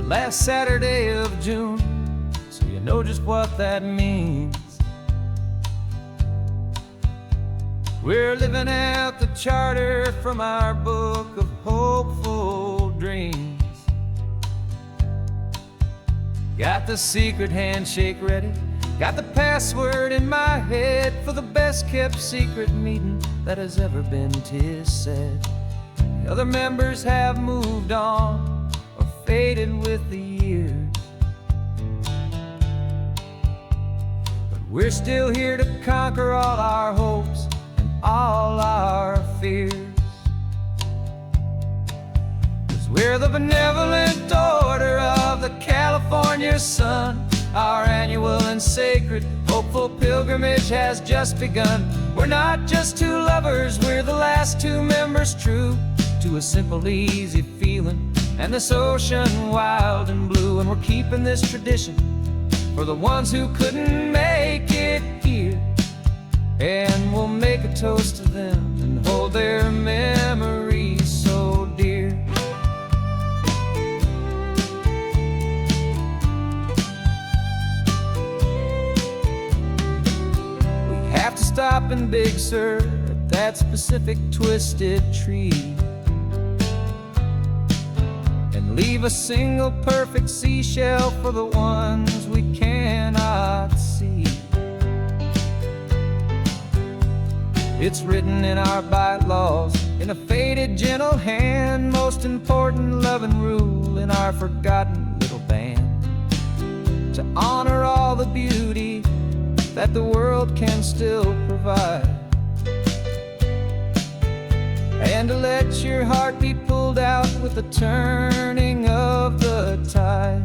last Saturday of June, so you know just what that means. We're living out the charter from our book of hopeful dreams. Got the secret handshake ready, got the password in my head for the best kept secret meeting that has ever been, 'tis said. The other members have moved on or faded with the years, but we're still here to conquer all our hopes and all our fears. 'Cause we're the benevolent order of the California sun. Our annual and sacred hopeful pilgrimage has just begun. We're not just two lovers, we're the last two members true to a simple, easy feeling and this ocean wild and blue. And we're keeping this tradition for the ones who couldn't make it here, and we'll make a toast to them and hold their memories so dear. We have to stop in Big Sur at that specific twisted tree and leave a single perfect seashell for the ones we cannot see. It's written in our bylaws in a faded gentle hand, most important loving rule in our forgotten little band, to honor all the beauty that the world can still provide, and to let your heart be pulled out with the turning of the tide.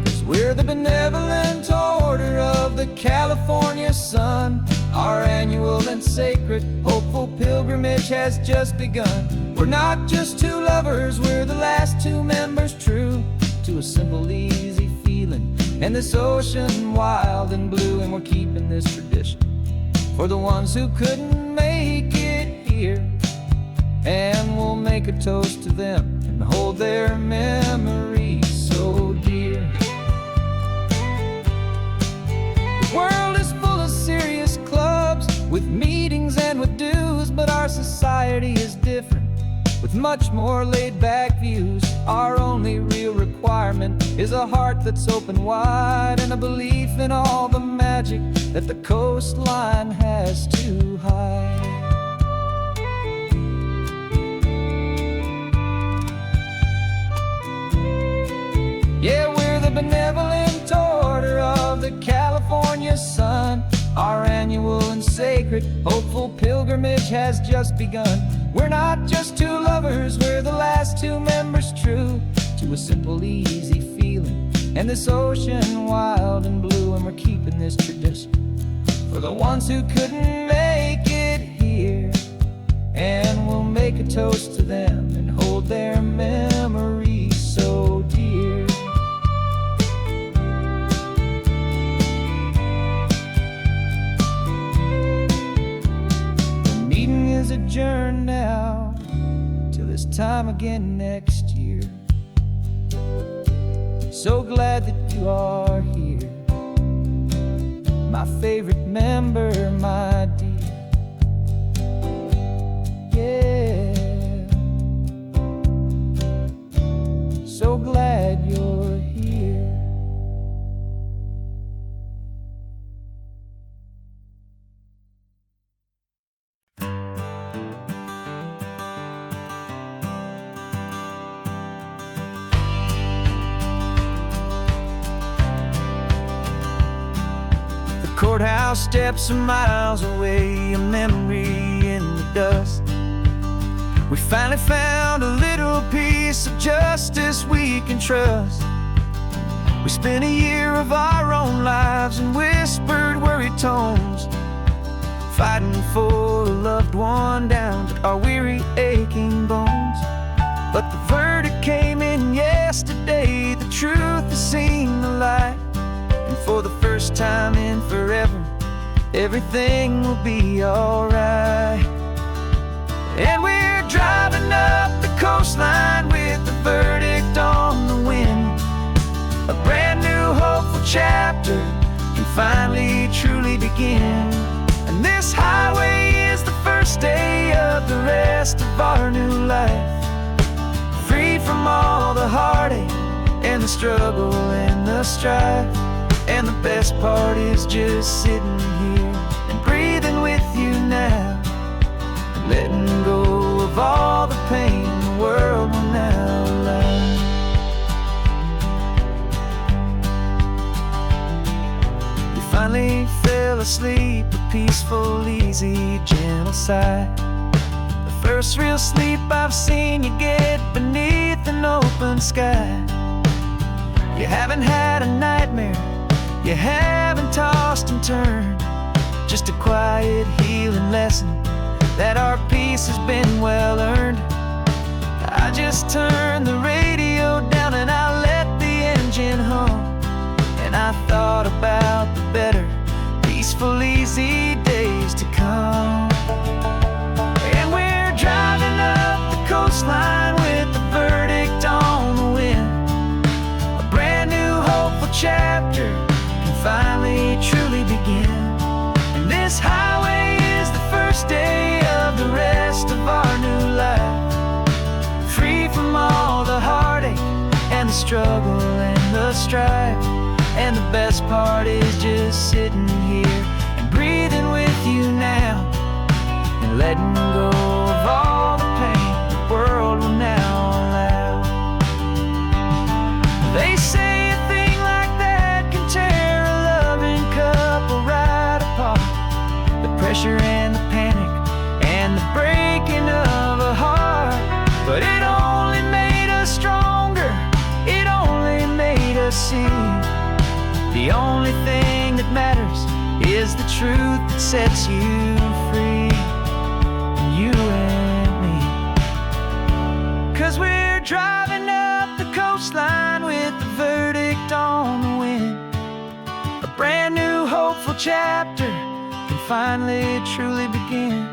'Cause we're the benevolent order of the California sun. Our annual and sacred hopeful pilgrimage has just begun. We're not just two lovers, we're the last two members true to a simple, easy feeling and this ocean wild and blue. And we're keeping this tradition for the ones who couldn't make it here, and we'll make a toast to them and hold their memories so dear. The world is full of serious clubs with meetings and with dues, but our society is different with much more laid-back views. Our only real requirement is a heart that's open wide and a belief in all the magic that the coastline has to hide. Yeah, we're the benevolent order of the California sun. Our annual and sacred hopeful pilgrimage has just begun. We're not just two lovers, we're the last two members true to a simple, easy feeling and this ocean wild and blue. And we're keeping this tradition for the ones who couldn't make it here, and we'll make a toast to them and hold their memories so dear. The meeting is adjourned now till this time again next year. So glad that you are here, my favorite member, my dear. Yeah, so glad you're here. Courthouse steps are miles away, a memory in the dust. We finally found a little piece of justice we can trust. We spent a year of our own lives in whispered, worried tones, fighting for a loved one down to our weary, aching bones. But the verdict came in yesterday, the truth has seen the light. And for the first time in forever, everything will be alright. And we're driving up the coastline with the verdict on the wind. A brand new hopeful chapter can finally truly begin. And this highway is the first day of the rest of our new life, free from all the heartache and the struggle and the strife. And the best part is just sitting here and breathing with you now, and letting go of all the pain the world will now allow. You finally fell asleep, a peaceful, easy, gentle sigh. The first real sleep I've seen you get beneath an open sky. You haven't had a nightmare, you haven't tossed and turned, just a quiet healing lesson that our peace has been well earned. I just turned the radio down and I let the engine hum, and I thought about the better, peaceful, easy days to come. And we're driving up the coastline with the verdict on the wind. A brand new hopeful chapter can finally truly begin. And this highway is the first day of the rest of our new life, free from all the heartache and the struggle and the strife. And the best part is just sitting here and breathing with you now, and letting go of all the pain the world will now allow. They say a thing like that can tear a loving couple right apart. The pressure and the panic and the breaking of a heart. But it only made us stronger, it only made us see the only thing that matters is the truth that sets you free, you and me. 'Cause we're driving up the coastline with the verdict on the wind. A brand new hopeful chapter can finally truly begin.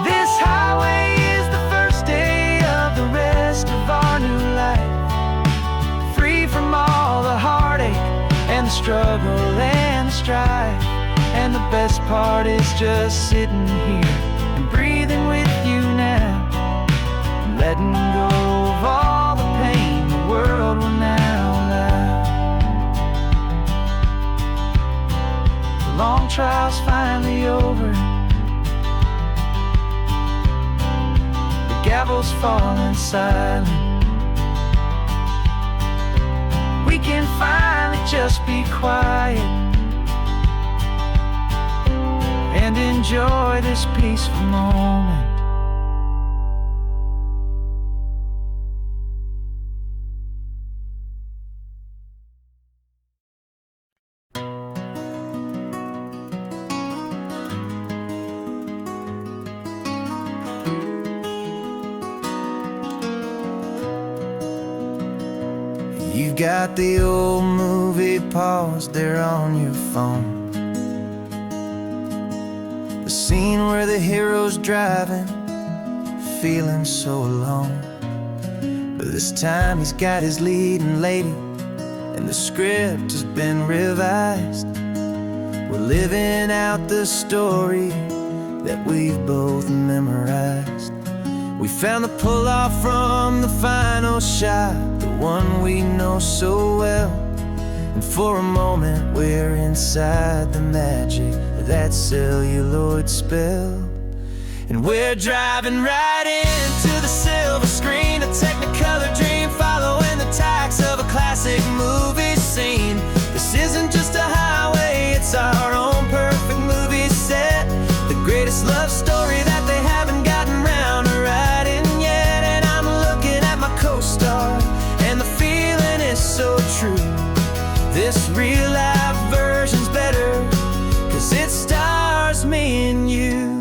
This highway is the first day of the rest of our new life, free from all the heartache and the struggle and the strife. And the best part is just sitting here and breathing with you now, and letting go of all the pain the world will now allow. The long trial's finally over, the gavel's falling silent. We can finally just be quiet and enjoy this peaceful moment. You've got the old movie paused there on your phone, the scene where the hero's driving, feeling so alone. But this time he's got his leading lady, and the script has been revised. We're living out the story that we've both memorized. We found the pull-off from the final shot, the one we know so well. And for a moment we're inside the magic of that celluloid spell. And we're driving right into the silver screen, a Technicolor dream, following the tacks of a classic movie scene. This isn't just a highway, it's our own perfect movie set, the greatest love story that they haven't gotten round to writing yet. And I'm looking at my co-star, and the feeling is so true. This real life version's better, 'cause it stars me and you.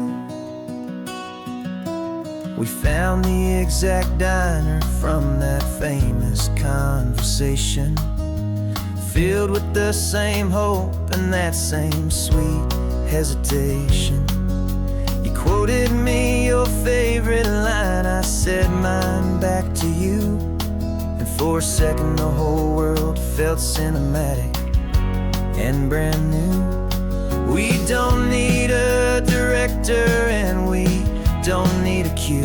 We found the exact diner from that famous conversation, filled with the same hope and that same sweet hesitation. You quoted me your favorite line, I said mine back to you. For a second the whole world felt cinematic and brand new. We don't need a director and we don't need a cue.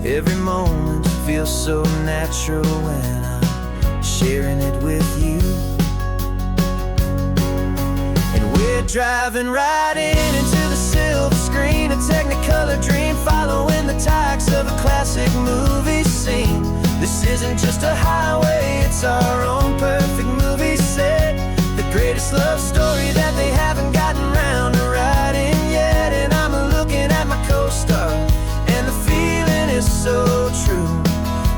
Every moment feels so natural when I'm sharing it with you. And we're driving right into the silver screen, a Technicolor dream, following the tacks of a classic movie scene. This isn't just a highway, it's our own perfect movie set. The greatest love story that they haven't gotten round to writing yet. And I'm looking at my co-star, and the feeling is so true.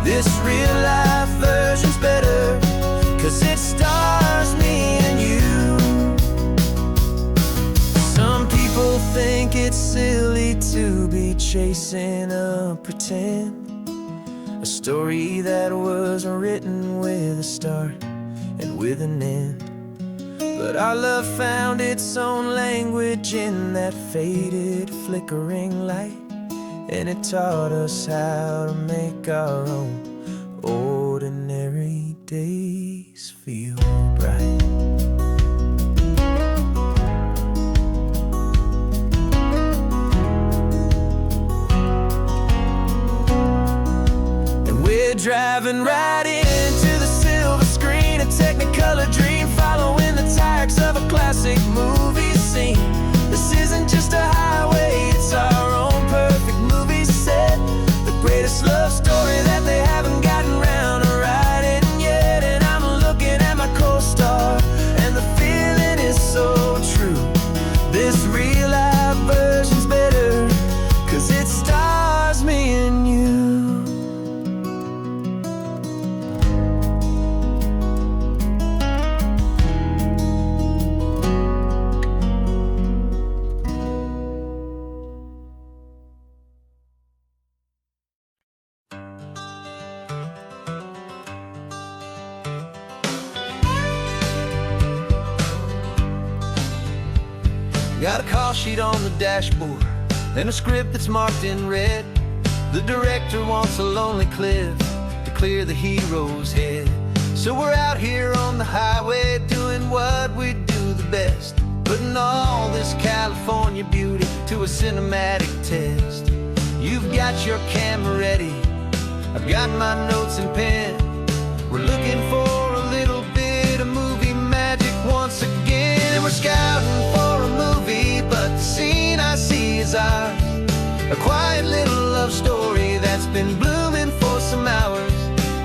This real life version's better, 'cause it stars me and you. Some people think it's silly to be chasing a pretend, a story that was written with a start and with an end. But our love found its own language in that faded, flickering light, and it taught us how to make our own ordinary days feel bright. Driving right into the silver screen, a Technicolor dream, following the tacks of a classic movie scene. This isn't just a highway, it's our own perfect movie set. The greatest love story that they haven't gotten round to writing yet. And I'm looking at my co-star, and the feeling is so true. This real life version's better, 'cause it stars me and you. Got a call sheet on the dashboard and a script that's marked in red. The director wants a lonely cliff to clear the hero's head. So we're out here on the highway doing what we do the best, putting all this California beauty to a cinematic test. You've got your camera ready, I've got my notes and pen. We're looking for a little bit of movie magic once again. And we're scouting for a movie, but the scene I see is ours. A quiet little love story that's been blooming for some hours.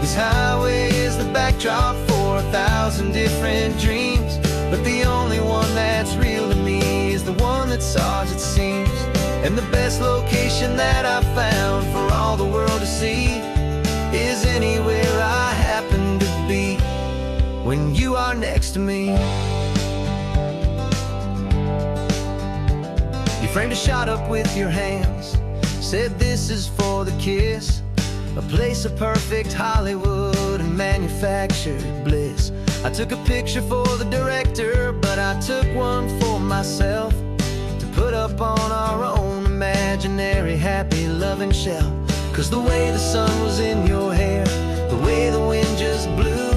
This highway is the backdrop for 1,000 different dreams, but the only one that's real to me is the one that's ours, it seems. And the best location that I've found for all the world to see is anywhere I happen to be when you are next to me. You framed a shot up with your hands, said this is for the kiss, a place of perfect Hollywood and manufactured bliss. I took a picture for the director, but I took one for myself to put up on our own imaginary happy loving shelf. 'Cause the way the sun was in your hair, the way the wind just blew,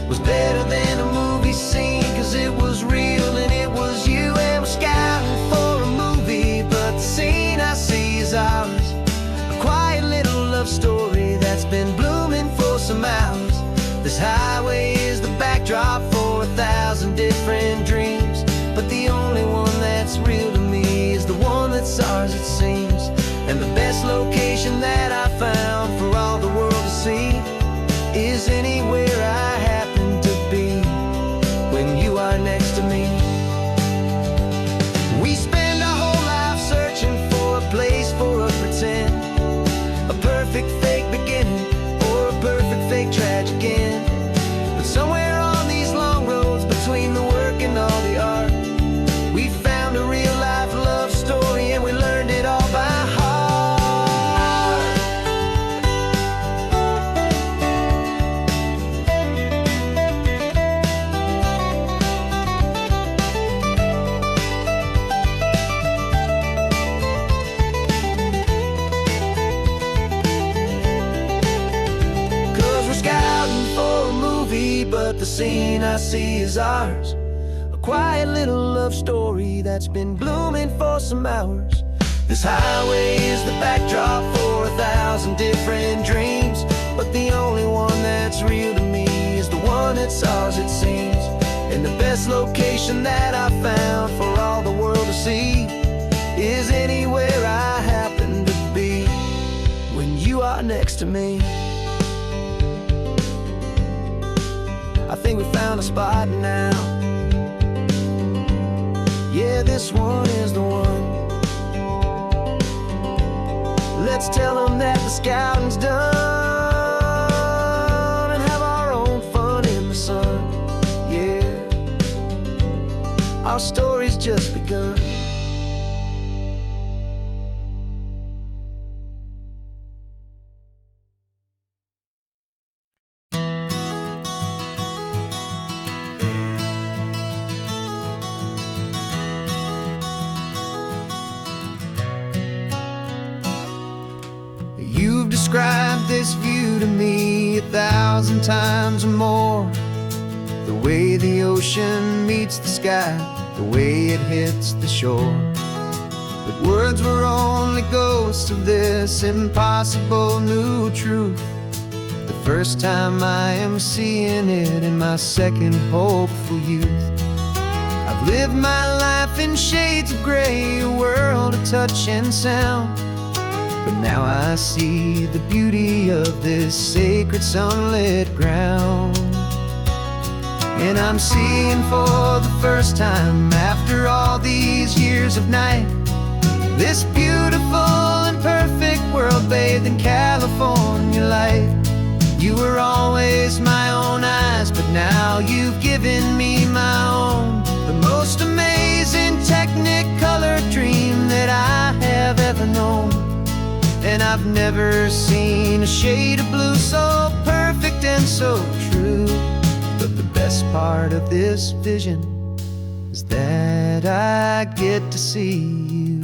was better than a movie scene, 'cause it was real and it was you. And we're scouting for a movie, but the scene I see is ours. A quiet little love story that's been blooming for some hours. This highway is the backdrop for 1,000 different dreams, but the only one that's real to me is the one that's ours, it seems. And the best location that I found for all the world to see is anywhere I happen to be when you are next to me. We spend our whole life searching for a place for a pretend, a perfect fake beginning or a perfect fake tragic end. But somewhere on these long roads between the work and all the art, we found a real life love story, and we learned it all by heart. Sky scene I see is ours, a quiet little love story that's been blooming for some hours. This highway is the backdrop for 1,000 different dreams, but the only one that's real to me is the one that's ours, it seems. And the best location that I've found for all the world to see is anywhere I happen to be when you are next to me. I think we found a spot now. Yeah, this one is the one. Let's tell them that the scouting's done and have our own fun in the sun. Yeah, our story's just begun. You've described this view to me 1,000 times or more. The way the ocean meets the sky, the way it hits the shore. But words were only ghosts of this impossible new truth. The first time I am seeing it in my second hopeful youth. I've lived my life in shades of gray, a world of touch and sound. But now I see the beauty of this sacred sunlit ground. And I'm seeing for the first time after all these years of night, this beautiful and perfect world bathed in California light. You were always my own eyes, but now you've given me my own. The most amazing Technicolor dream that I have ever known. And I've never seen a shade of blue so perfect and so true. But the best part of this vision is that I get to see you.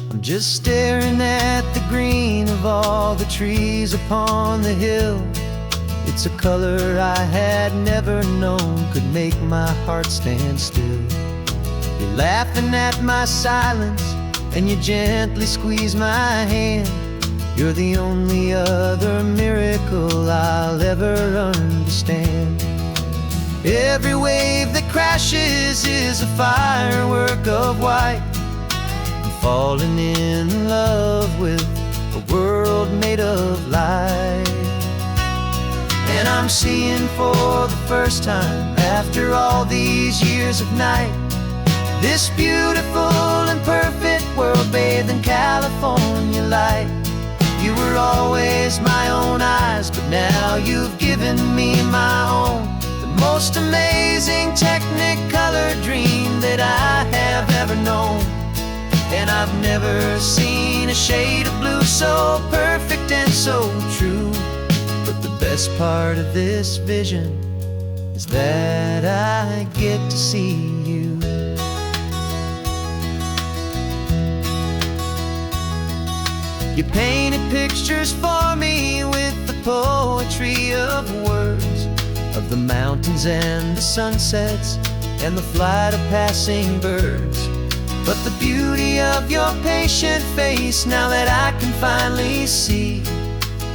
I'm just staring at the green of all the trees upon the hill. It's a color I had never known could make my heart stand still. You're laughing at my silence, and you gently squeeze my hand. You're the only other miracle I'll ever understand. Every wave that crashes is a firework of white. I'm falling in love with a world made of light. And I'm seeing for the first time after all these years of night, this beautiful and perfect world bathed in California light. You were always my own eyes, but now you've given me my own. The most amazing Technicolor dream that I have ever known. And I've never seen a shade of blue so perfect and so true. But the best part of this vision is that I get to see you. You painted pictures for me with the poetry of words, of the mountains and the sunsets and the flight of passing birds. But the beauty of your patient face, now that I can finally see,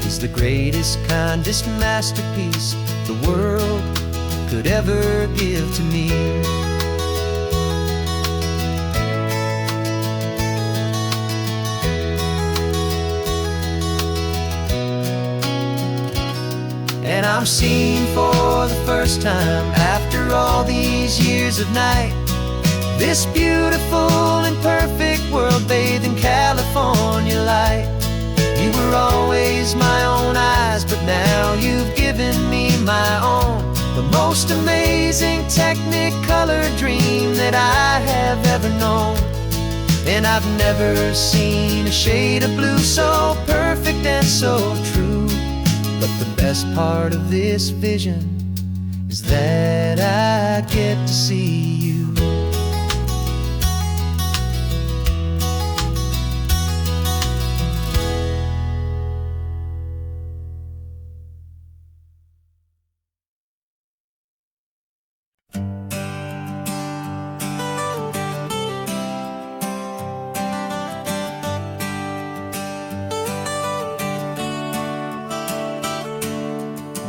is the greatest, kindest masterpiece the world could ever give to me. And I'm seeing for the first time after all these years of night, this beautiful and perfect world bathed in California light. You were always my own eyes, but now you've given me my own. The most amazing Technicolor dream that I have ever known. And I've never seen a shade of blue so perfect and so true. But the best part of this vision is that I get to see you.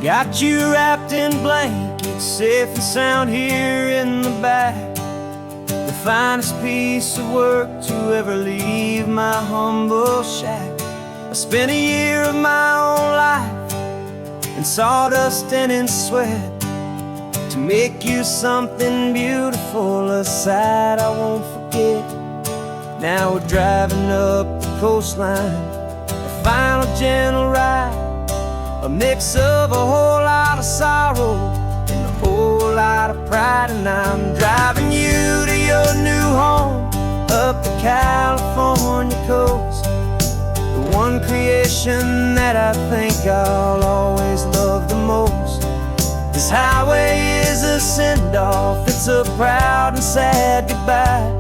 Got you wrapped in blankets, safe and sound here in the back. The finest piece of work to ever leave my humble shack. I spent a year of my own life in sawdust and in sweat to make you something beautiful, a sight I won't forget. Now we're driving up the coastline, a final gentle ride, a mix of a whole lot of sorrow and a whole lot of pride. And I'm driving you to your new home up the California coast, the one creation that I think I'll always love the most. This highway is a send-off, it's a proud and sad goodbye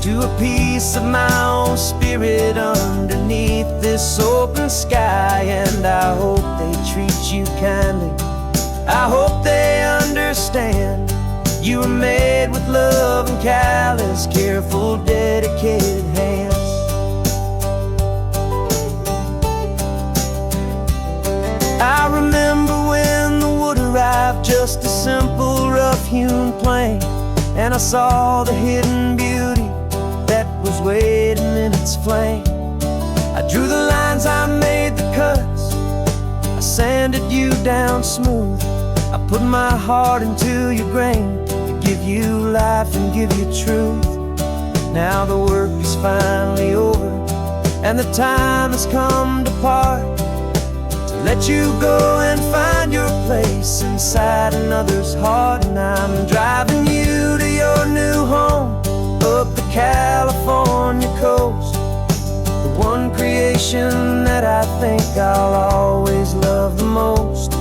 to a piece of my own spirit underneath this open sky. And I hope they treat you kindly, I hope they understand you were made with love and callous, careful, dedicated hands. I remember when the wood arrived, just a simple rough-hewn plank, and I saw the hidden beauty that was waiting in its flame. I drew the lines, I made the cuts, I sanded you down smooth. I put my heart into your grain to give you life and give you truth. Now the work is finally over and the time has come to part, to let you go and find your place inside another's heart. And I'm driving you to your new home up the California coast, the one creation that I think I'll always love the most.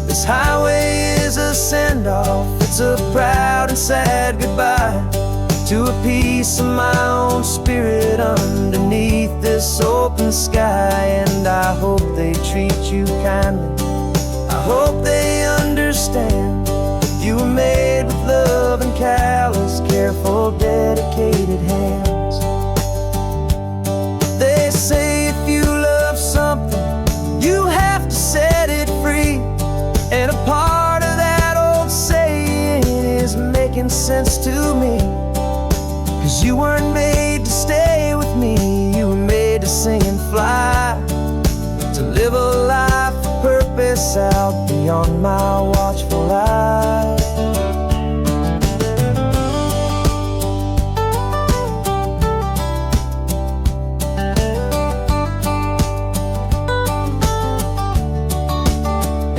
This highway is a send-off, it's a proud and sad goodbye to a piece of my own spirit underneath this open sky. And I hope they treat you kindly, I hope they understand you were made with love and callous, careful, dedicated hands. They say if you love something, you have to set it free. And a part of that old saying is making sense to me, 'cause you weren't made to stay with me, you were made to sing and fly, to live a life of purpose out beyond my watchful eye.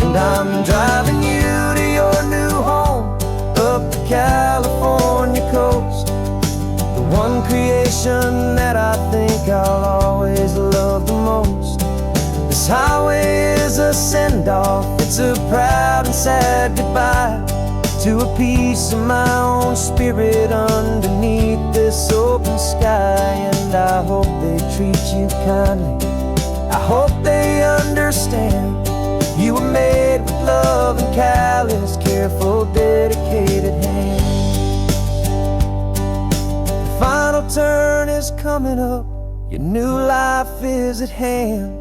And I'm driving you to your new home up the California coast, the one creation that I think I'll always love the most. This highway is a send-off, it's a proud and sad goodbye to a piece of my own spirit underneath this open sky. And I hope they treat you kindly, I hope they understand you were made with love and callous, careful, dedicated hands. The final turn is coming up, your new life is at hand.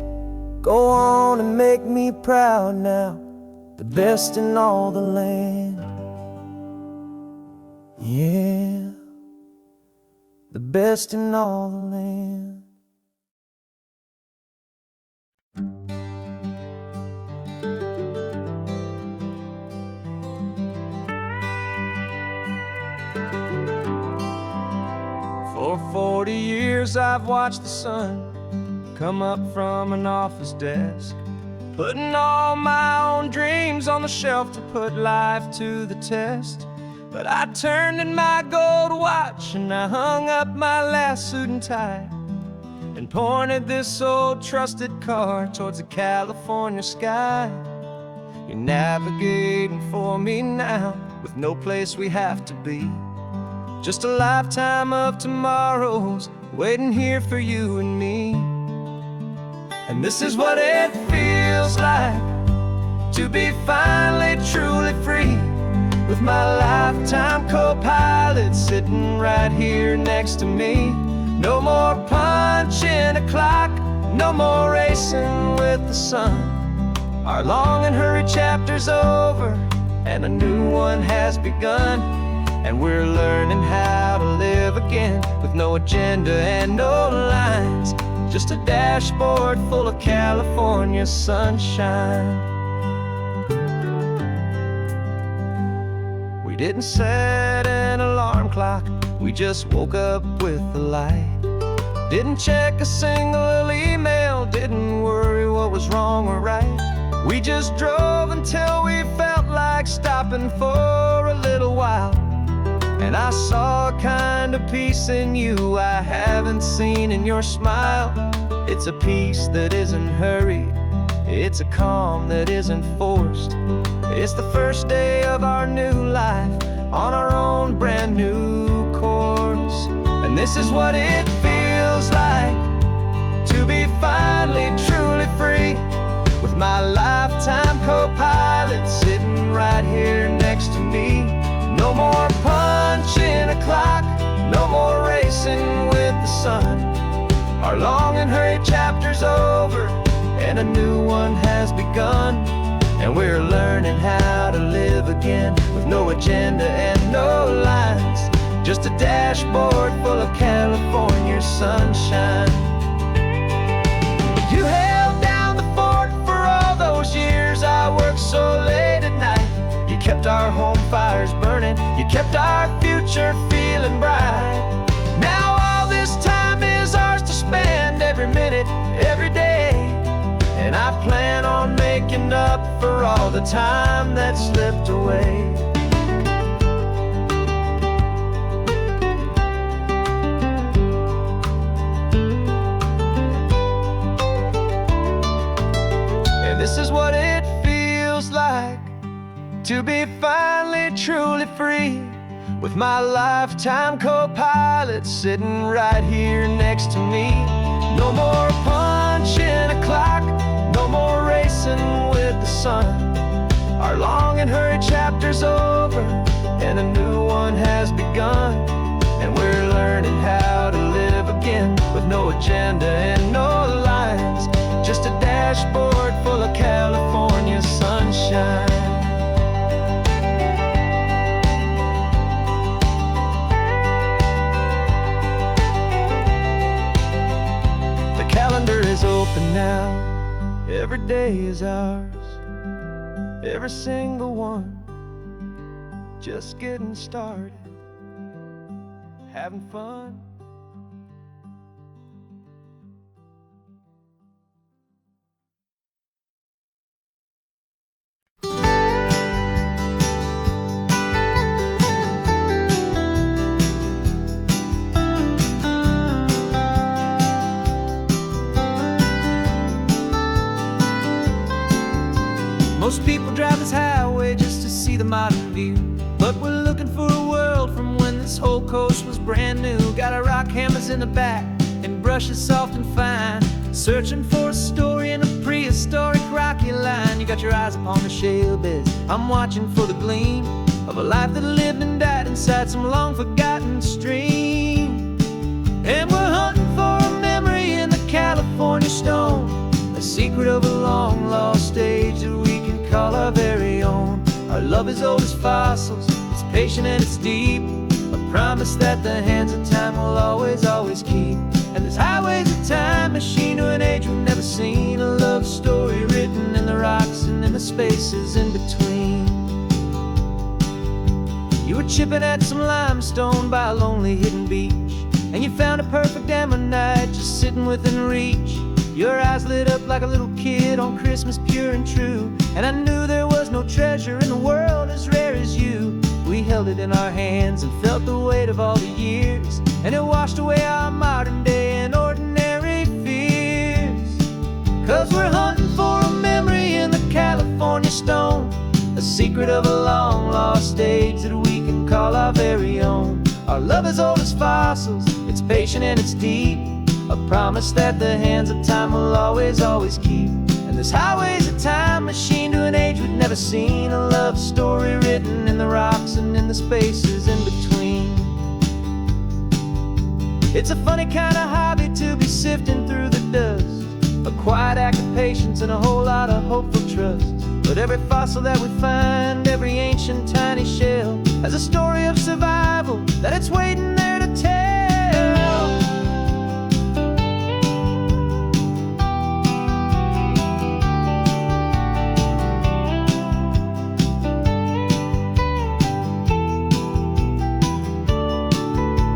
Go on and make me proud now, the best in all the land. Yeah, the best in all the land. For 40 years I've watched the sun come up from an office desk, putting all my own dreams on the shelf to put life to the test. But I turned in my gold watch and I hung up my last suit and tie, and pointed this old trusted car towards the California sky. You're navigating for me now with no place we have to be, just a lifetime of tomorrows waiting here for you and me. And this is what it feels like to be finally truly free, with my lifetime co-pilot sitting right here next to me. No more punching a clock, no more racing with the sun. Our long and hurried chapter's over, and a new one has begun. And we're learning how to live again, with no agenda and no lines, just a dashboard full of California sunshine. We didn't set an alarm clock, we just woke up with the light. Didn't check a single email, didn't worry what was wrong or right. We just drove until we felt like stopping for a little while. And I saw a kind of peace in you I haven't seen in your smile. It's a peace that isn't hurried, it's a calm that isn't forced. It's the first day of our new life, on our own brand new course. And this is what it feels like to be finally truly free, with my lifetime co-pilot sitting right here next to me. No more punching a clock, no more racing with the sun. Our long and hurried chapter's over, and a new one has begun. And we're learning how to live again, with no agenda and no lines, just a dashboard full of California sunshine. You held down the fort for all those years I worked so late at night. You kept our home fires burning, you kept our future feeling bright. Now all this time is ours to spend, every minute, every day. And I plan on making up for all the time that slipped away. And this is what it feels like to be finally truly free, with my lifetime co-pilot sitting right here next to me. No more punching a clock, no more racing with the sun. Our long and hurried chapter's over, and a new one has begun. And we're learning how to live again, with no agenda and no lines, just a dashboard full of California sunshine. The calendar is open now, every day is ours, every single one, just getting started, having fun. Most people drive this highway just to see the modern view, but we're looking for a world from when this whole coast was brand new. Got our rock hammers in the back and brushes soft and fine, searching for a story in a prehistoric rocky line. You got your eyes upon the shale beds, I'm watching for the gleam of a life that lived and died inside some long forgotten stream. And we're hunting for a memory in the California stone, a secret of a long lost age that we can call our very own. Our love is old as fossils, it's patient and it's deep, a promise that the hands of time will always, always keep. And this highway's a time machine to an age we've never seen, a love story written in the rocks and in the spaces in between. You were chipping at some limestone by a lonely hidden beach, and you found a perfect ammonite just sitting within reach. Your eyes lit up like a little kid on Christmas, pure and true. And I knew there was no treasure in the world as rare as you. We held it in our hands and felt the weight of all the years, and it washed away our modern day and ordinary fears. 'Cause we're hunting for a memory in the California stone, a secret of a long lost age that we can call our very own. Our love is old as fossils, it's patient and it's deep, a promise that the hands of time will always, always keep. And this highway's a time machine to an age we've never seen, a love story written in the rocks and in the spaces in between. It's a funny kind of hobby to be sifting through the dust, a quiet act of patience and a whole lot of hopeful trust. But every fossil that we find, every ancient tiny shell, has a story of survival that it's waiting there to tell.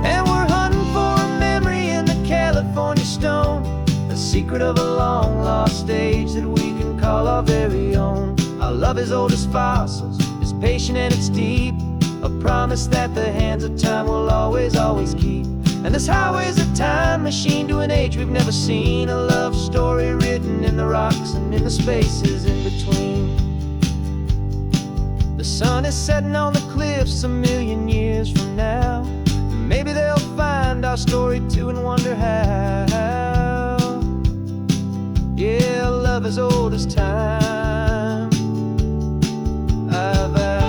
And we're hunting for a memory in the California stone, the secret of a long-lost age that we can call our very own. Our love is old as fossils, it's patient and it's deep, a promise that the hands of time will always, always keep. And this highway's a time machine to an age we've never seen, a love story written in the rocks and in the spaces in between. The sun is setting on the cliffs a million years from now. Maybe they'll find our story too and wonder how. Yeah, love as old as time, I vow.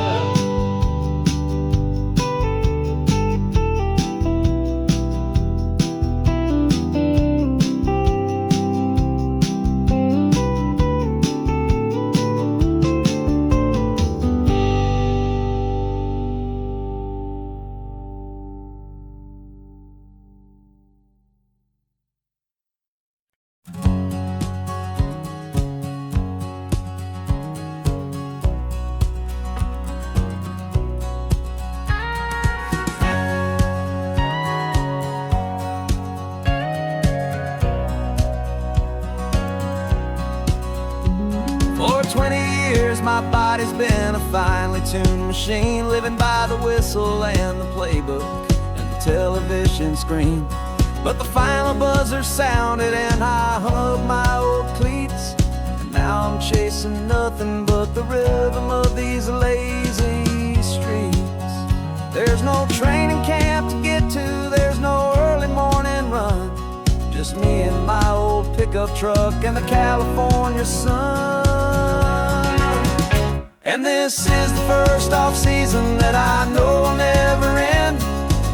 For 20 years my body's been a finely tuned machine, living by the whistle and the playbook and the television screen. But the final buzzer sounded and I hung up my old cleats, and now I'm chasing nothing but the rhythm of these lazy streets. There's no training camp to get to, there's no early morning run, just me and my old pickup truck and the California sun. And this is the first off-season that I know will never end,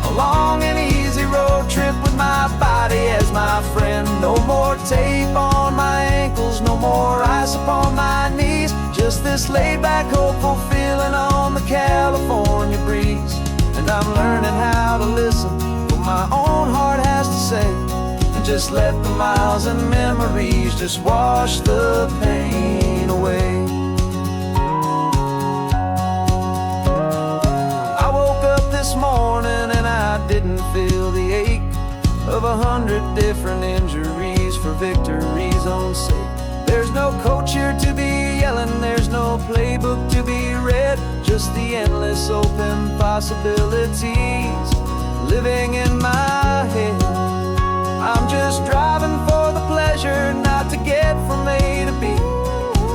a long and easy road trip with my body as my friend. No more tape on my ankles, no more ice upon my knees, just this laid-back, hopeful feeling on the California breeze. And I'm learning how to listen to what my own heart has to say, and just let the miles and memories just wash the pain away. I woke up this morning and I didn't feel the ache of 100 different injuries for victory's own sake. There's no coach here to be yelling, there's no playbook to be read, just the endless open possibilities living in my head. I'm just driving for the pleasure, not to get from A to B.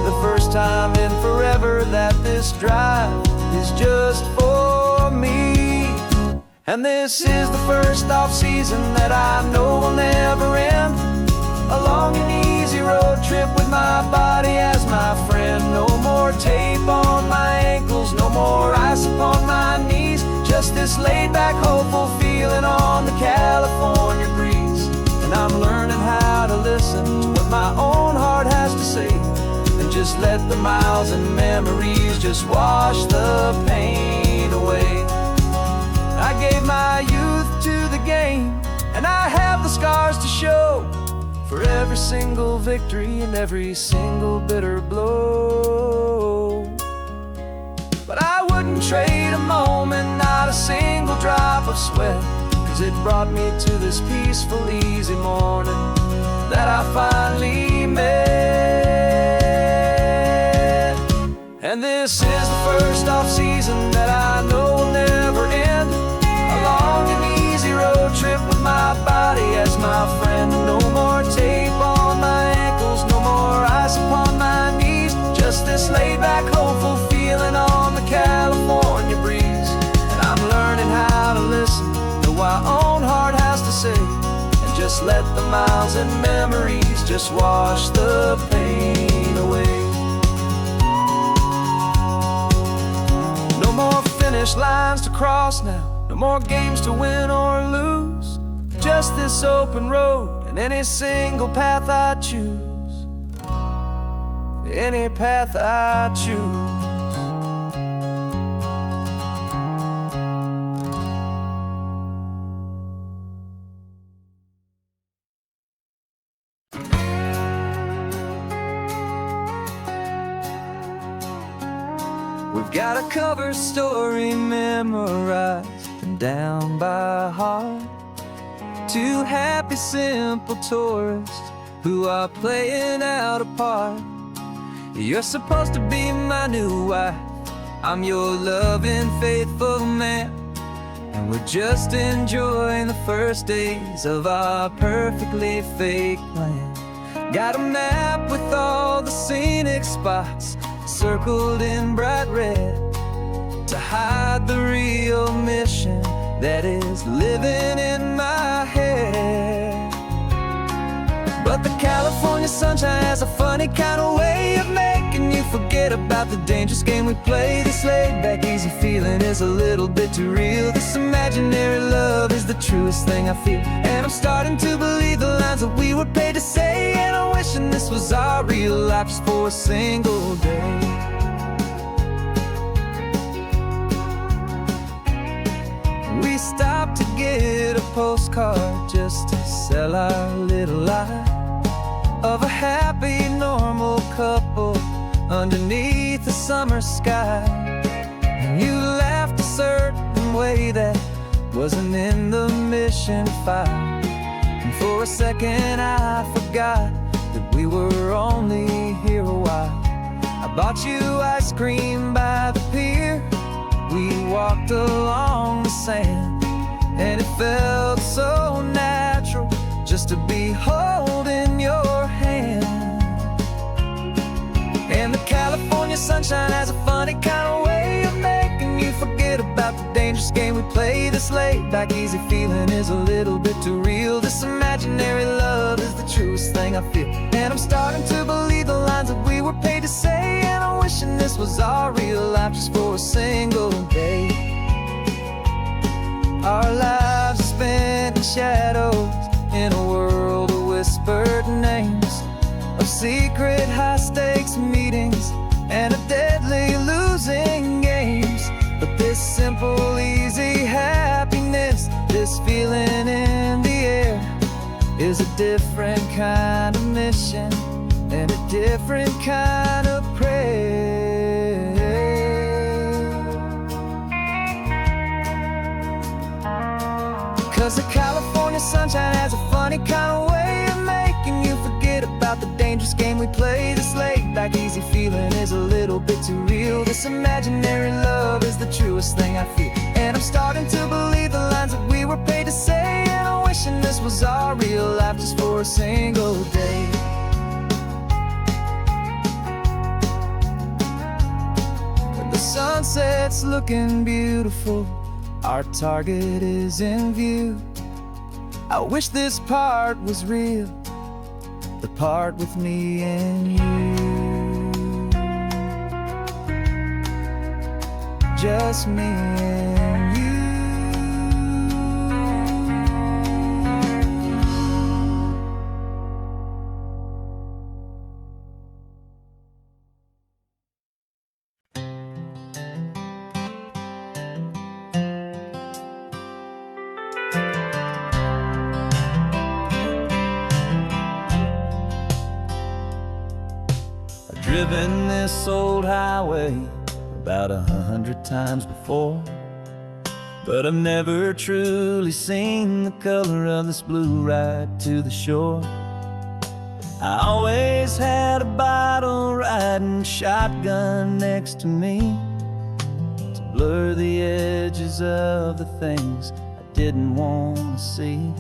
The first time in forever that this drive is just for me. And this is the first off-season that I know will never end, a long and easy road trip with my body as my friend. No more tape on my ankles, no more ice upon my knees, just this laid-back, hopeful feeling on the California breeze. And I'm learning how to listen to what my own heart has to say, and just let the miles and memories just wash the pain away. I gave my youth to the game, and I have the scars to show for every single victory and every single bitter blow. But I wouldn't trade a moment, not a single drop of sweat, 'cause it brought me to this peaceful, easy morning that I finally met. And this is the first off-season that I know will never end, a long and easy road trip with my body as my friend. No more tape on my ankles, no more ice upon my knees, just this laid-back, hopeful feeling on the California breeze. And I'm learning how to listen to what my own heart has to say, and just let the miles and memories just wash the pain away. No more finish lines to cross now, no more games to win or lose, just this open road and any single path I choose. any path I choose. We've got a cover story memorized and down by heart. Two happy, simple tourists who are playing out a part. You're supposed to be my new wife, I'm your loving, faithful man, and we're just enjoying the first days of our perfectly fake plan. Got a map with all the scenic spots circled in bright red to hide the real mission that is living in my head. But the California sunshine has a funny kind of way of making you forget about the dangerous game we play. This laid-back, easy feeling is a little bit too real. This imaginary love is the truest thing I feel, and I'm starting to believe the lines that we were paid to say. And I'm wishing this was our real life just for a single day. We stopped to get a postcard just to sell our little lie of a happy, normal couple underneath the summer sky. And you laughed a certain way that wasn't in the mission file, and for a second I forgot that we were only here a while. I bought you ice cream by the pier, we walked along the sand, and it felt so natural just to be holding your hand. And the California sunshine has a funny kind of way of making you forget about the dangerous game we play. This laid-back, easy feeling is a little bit too real. This imaginary love is the truest thing I feel, and I'm starting to believe the lines that we were paid to say. And I'm wishing this was our real life just for a single day. Our lives are spent in shadows, in a world of whispered names, of secret high-stakes meetings and of deadly losing games. But this simple, easy happiness, this feeling in the air, is a different kind of mission and a different kind of prayer. 'Cause the California sunshine has a funny kind of way of making you forget about the dangerous game we play. This laid-back, easy feeling is a little bit too real. This imaginary love is the truest thing I feel, and I'm starting to believe the lines that we were paid to say. And I'm wishing this was our real life just for a single day. When the sunset's looking beautiful, our target is in view. I wish this part was real, the part with me and you. Just me and you. Driven this old highway about 100 times before, but I've never truly seen the color of this blue right to the shore. I always had a bottle riding shotgun next to me to blur the edges of the things I didn't want to see.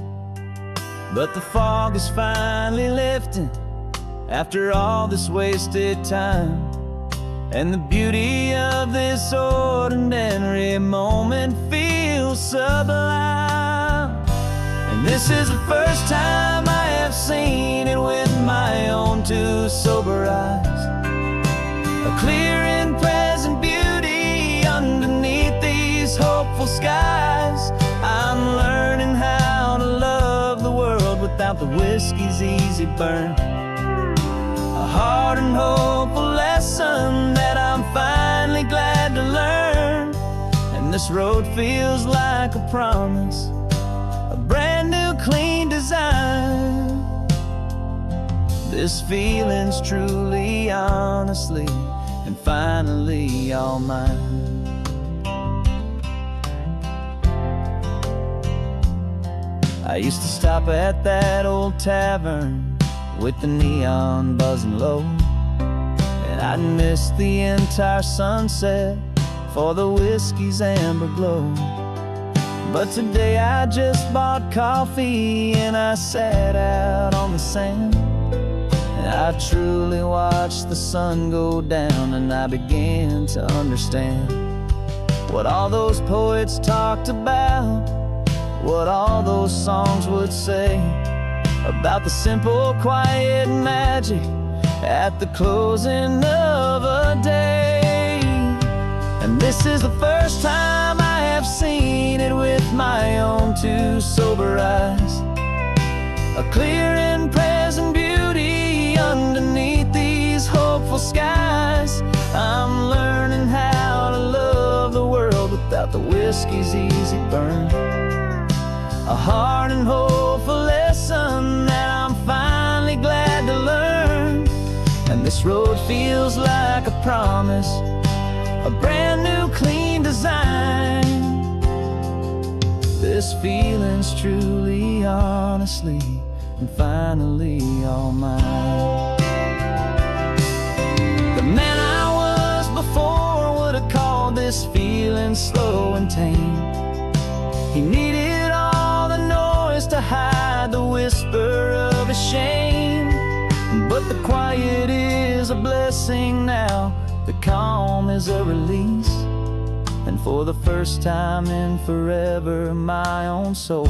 But the fog is finally lifting after all this wasted time, and the beauty of this ordinary moment feels sublime. And this is the first time I have seen it with my own two sober eyes, a clear and present beauty underneath these hopeful skies. I'm learning how to love the world without the whiskey's easy burn, a hard and hopeful this road feels like a promise, a brand new clean design. This feeling's truly, honestly, and finally all mine. I used to stop at that old tavern with the neon buzzing low, and I'd miss the entire sunset for the whiskey's amber glow. But today I just bought coffee and I sat out on the sand, and I truly watched the sun go down, and I began to understand what all those poets talked about, what all those songs would say about the simple, quiet magic at the closing of a day. And this is the first time I have seen it with my own two sober eyes, a clear and present beauty underneath these hopeful skies. I'm learning how to love the world without the whiskey's easy burn, a hard and hopeful lesson that I'm finally glad to learn. And this road feels like a promise, a brand new clean design. This feeling's truly, honestly, and finally all mine. The man I was before would have called this feeling slow and tame. He needed all the noise to hide the whisper of his shame. But the quiet is a blessing now, the calm is a release, and for the first time in forever my own soul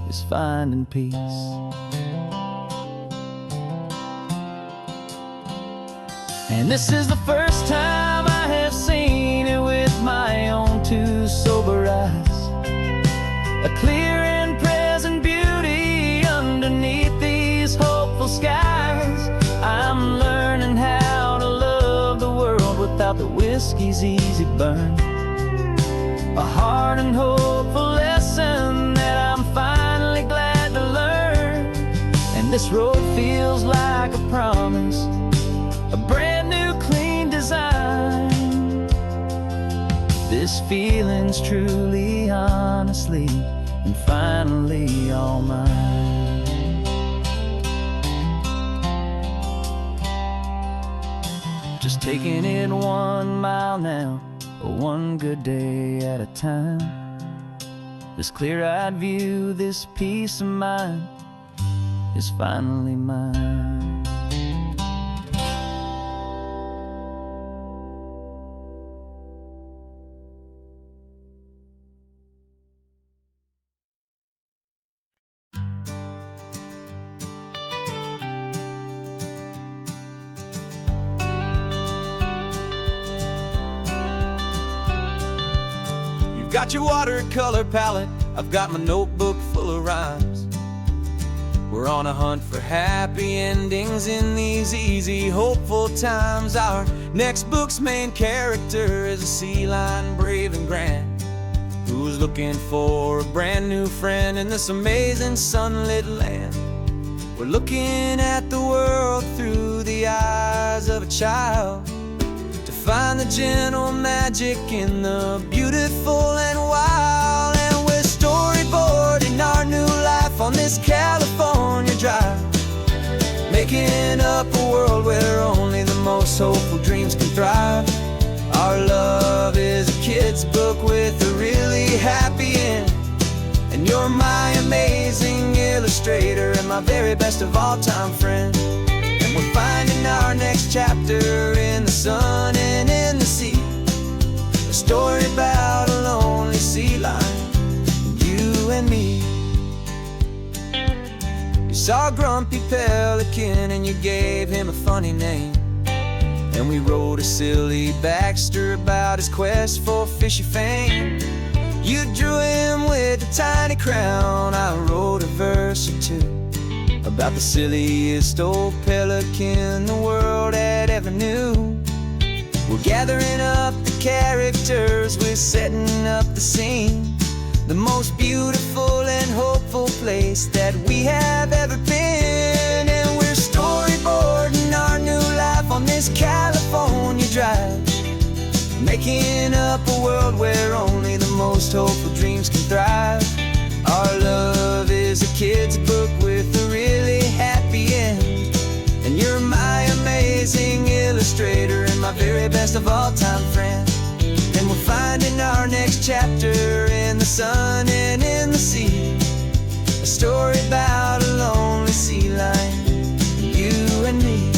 is finding peace. And this is the first time I have seen it with my own two sober eyes, a clear and present beauty underneath these hopeful skies. I'm learning how to love the world without the whiskey's easy burn, a hard and hopeful lesson that I'm finally glad to learn. And this road feels like a promise, a brand new clean design. This feeling's truly, honestly, and finally all mine. Just taking it 1 mile now, one good day at a time. This clear-eyed view, this peace of mind is finally mine. Got your watercolor palette, I've got my notebook full of rhymes. We're on a hunt for happy endings in these easy, hopeful times. Our next book's main character is a sea lion, brave and grand, who's looking for a brand new friend in this amazing sunlit land. We're looking at the world through the eyes of a child, find the gentle magic in the beautiful and wild. And we're storyboarding our new life on this California drive, making up a world where only the most hopeful dreams can thrive. Our love is a kid's book with a really happy end, and you're my amazing illustrator and my very best of all time friend. We're finding our next chapter in the sun and in the sea, a story about a lonely sea lion, you and me. You saw a grumpy pelican and you gave him a funny name, and we wrote a silly Baxter about his quest for fishy fame. You drew him with a tiny crown, I wrote a verse or two about the silliest old pelican the world had ever knew. We're gathering up the characters, we're setting up the scene. The most beautiful and hopeful place that we have ever been. And we're storyboarding our new life on this California drive, making up a world where only the most hopeful dreams can thrive. Our love is a kid's book with a really happy end, and you're my amazing illustrator and my very best of all time friend. And we're finding our next chapter in the sun and in the sea, a story about a lonely sea lion, you and me.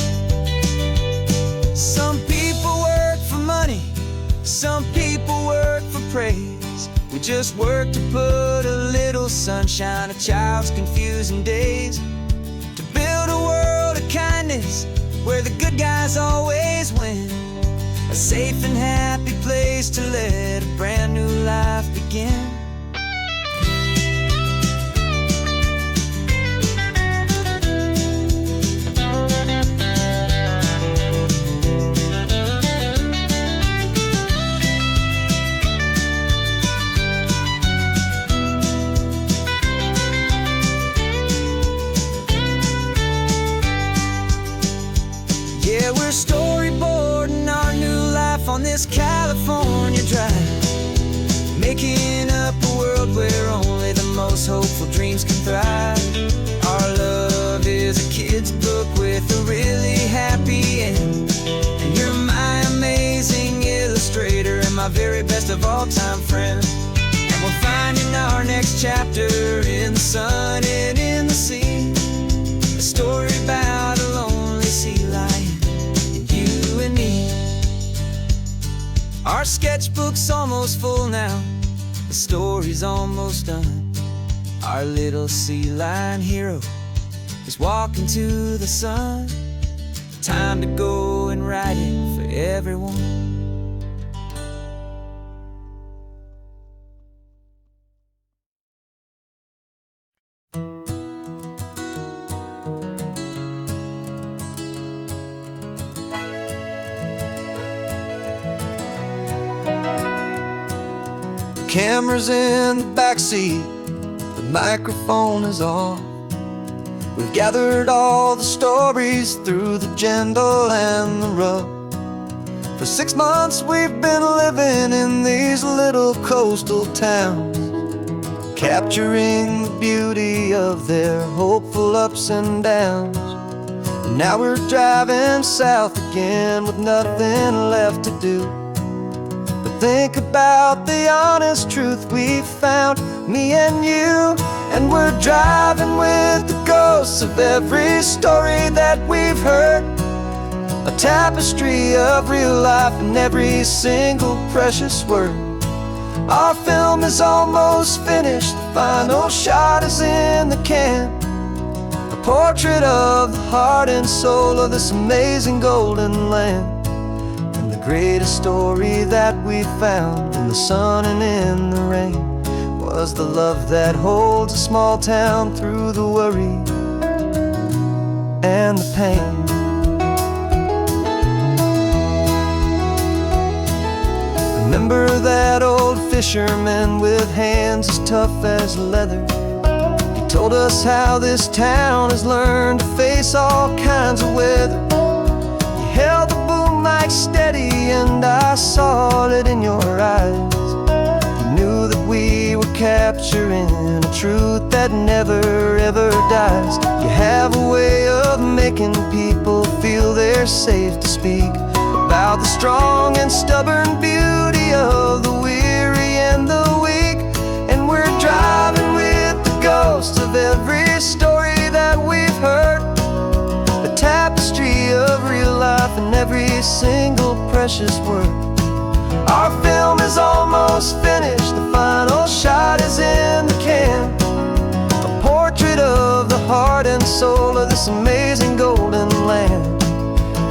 Some people work for money, some people work for praise. We just work to put a little sunshine, a child's confusing days, to build a world of kindness where the good guys always win, a safe and happy place to let a brand new life begin. Yeah, we're storyboarding our new life on this California drive, making up a world where only the most hopeful dreams can thrive. Our love is a kid's book with a really happy end, and you're my amazing illustrator and my very best of all time friend. And we're finding our next chapter in the sun and in the sea, a story about a lonely sea lion, you and me. Our sketchbook's almost full now, the story's almost done. Our little sea lion hero is walking to the sun. Time to go and write it for everyone. Camera's in the backseat, the microphone is on. We've gathered all the stories through the gentle and the rough. For 6 months we've been living in these little coastal towns, capturing the beauty of their hopeful ups and downs. And now we're driving south again with nothing left to do. Think about the honest truth we found, me and you. And we're driving with the ghosts of every story that we've heard, a tapestry of real life in every single precious word. Our film is almost finished, the final shot is in the can, a portrait of the heart and soul of this amazing golden land. The greatest story that we found in the sun and in the rain was the love that holds a small town through the worry and the pain. Remember that old fisherman with hands as tough as leather? He told us how this town has learned to face all kinds of weather. He held the boom mic steady and I saw it in your eyes. You knew that we were capturing a truth that never ever dies. You have a way of making people feel they're safe to speak about the strong and stubborn beauty of the weary and the weak. And we're driving with the ghosts of every story that we've heard, a tapestry of real life in every single precious word. Our film is almost finished, the final shot is in the can, a portrait of the heart and soul of this amazing golden land.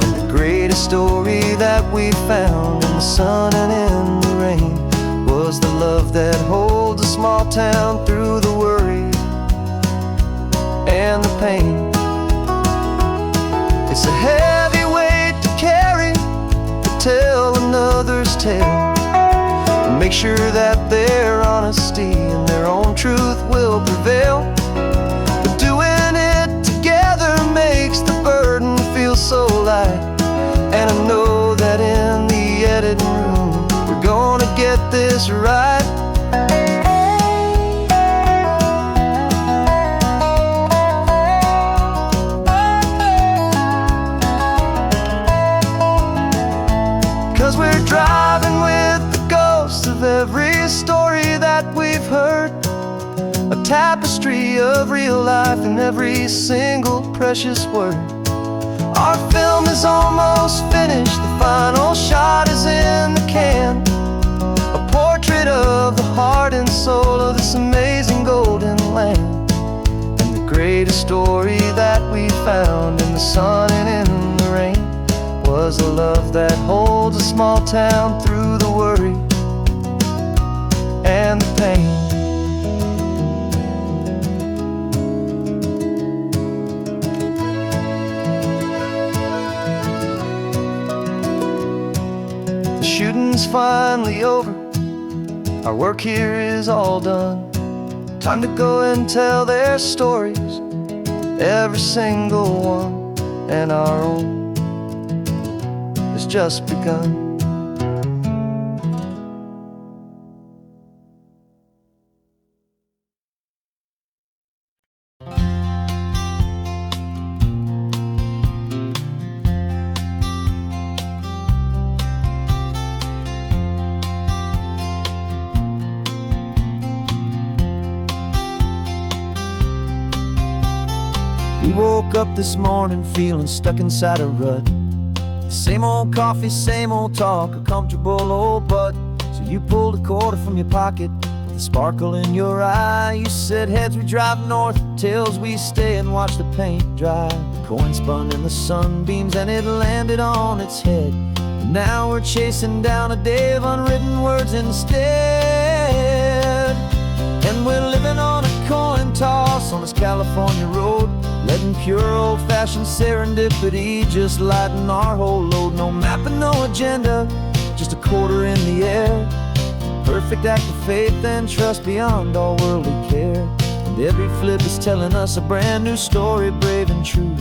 And the greatest story that we found in the sun and in the rain was the love that holds a small town through the worry and the pain. It's a heavy weight to carry, to tell others tell. Make sure that their honesty and their own truth will prevail. But doing it together makes the burden feel so light. And I know that in the editing room we're gonna get this right. 'Cause we're driving with the ghosts of every story that we've heard, a tapestry of real life in every single precious word. Our film is almost finished, the final shot is in the can, a portrait of the heart and soul of this amazing golden land. And the greatest story that we found in the sun and in the rain was a love that holds a small town through the worry and the pain. The shooting's finally over, our work here is all done. Time to go and tell their stories, every single one, and our own has just begun. We woke up this morning feeling stuck inside a rut. Same old coffee, same old talk, a comfortable old butt. So you pulled a quarter from your pocket with a sparkle in your eye. You said heads we drive north, tails we stay and watch the paint dry. The coin spun in the sunbeams and it landed on its head. And now we're chasing down a day of unwritten words instead. And we're living on a coin toss on this California road, letting pure old-fashioned serendipity just lighten our whole load. No map and no agenda, just a quarter in the air. Perfect act of faith and trust beyond all worldly care. And every flip is telling us a brand new story, brave and true.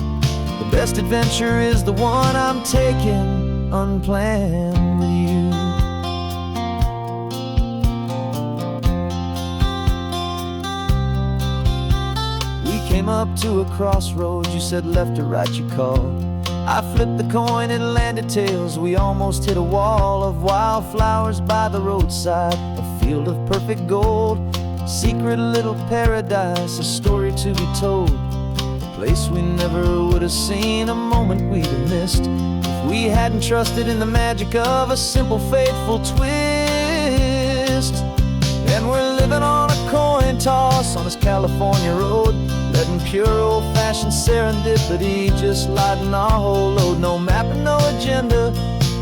The best adventure is the one I'm taking, unplanned with you. Came up to a crossroads, you said left or right you called. I flipped the coin, it landed tails. We almost hit a wall of wildflowers by the roadside, a field of perfect gold, secret little paradise, a story to be told. A place we never would have seen, a moment we'd have missed if we hadn't trusted in the magic of a simple faithful twist. And we're living on a coin toss on this California road, letting pure old-fashioned serendipity just lighten our whole load. No map and no agenda,